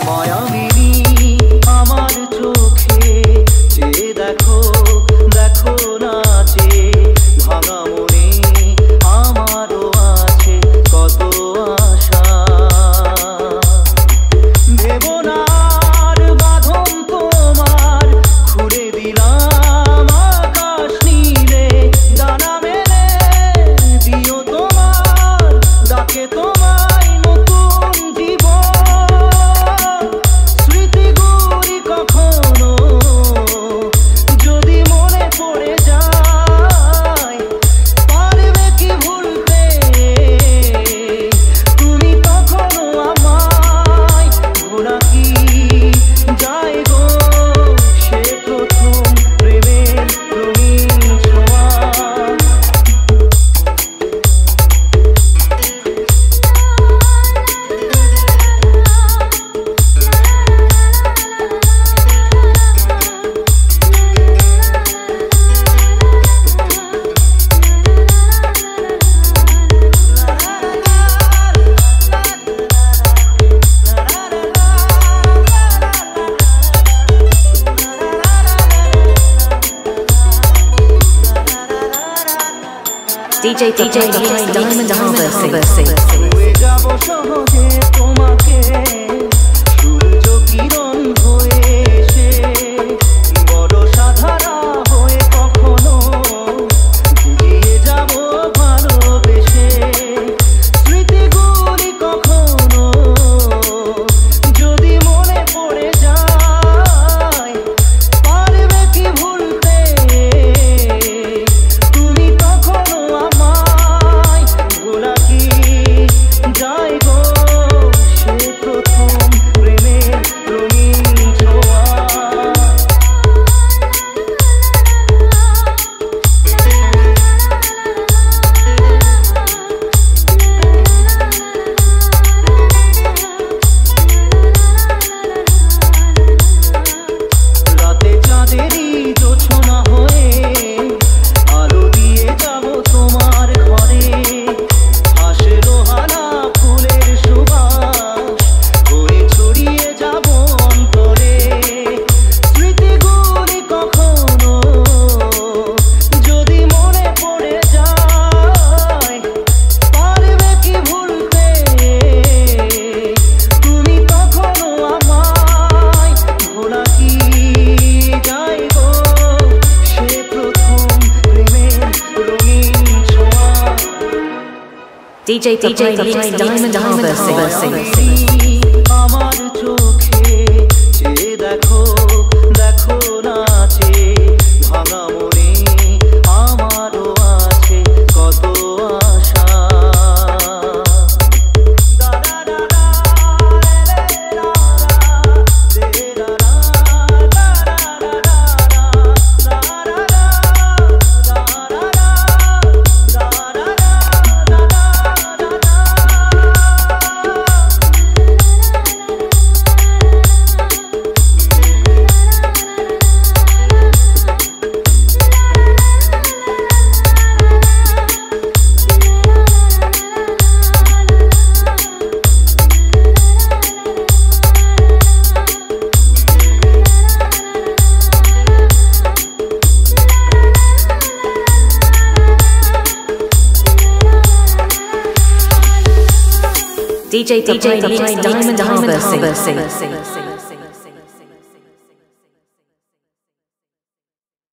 মায়াবিনী আমার চোখে চেয়ে দেখো দেখো নাচে ভাঙা মনে আমারও আছে কত আশা ভেবো না আর বাঁধন তোমার খুলে দিলাম আকাশ নীলে ডানা মেলে দিও তোমার ডাকে তোমায় নতুন জীবন স্মৃতিগুলি কখনো যদি মনে পড়ে যায় পারবে কি ভুলতে তুমি তখনো আমায় ভোলা কি যায় গো সে প্রথম প্রেমের রঙিন ছোঁয়া DJ Diamond Harvest. হয়ে যাব সহজে তোমাকে সূর্য কিরণ হয়ে এসে বড় সাধারা হয়ে কখনো বুঝিয়ে যাব ভালোবেসে স্মৃতিগুলি কখনো যদি মনে পড়ে যায় পারবে কি ভুলতে তুমি তখনো আমায় ভোলা কি যায় গো সে প্রথম প্রেমের রঙিন ছোঁয়া রাতে চাঁদেরই জোছনা হয়ে আলো দিয়ে যাব তোমার ঘরে হাসে লোহানা ফুলের সুবাস হয়ে ছড়িয়ে যাব অন্তরে স্মৃতিগুলি কখনো যদি মনে পড়ে যায় পারবে কি ভুলতে তুমি তখনো আমায় ভোলা কি যায় গো সে প্রথম প্রেমের রঙিন ছোঁয়া DJ Diamond Harvest. আমার চোখে চেয়ে দেখো দেখো নাচে ভাঙা মনে আমারও আছে কত আশা DJ Diamond Harvest.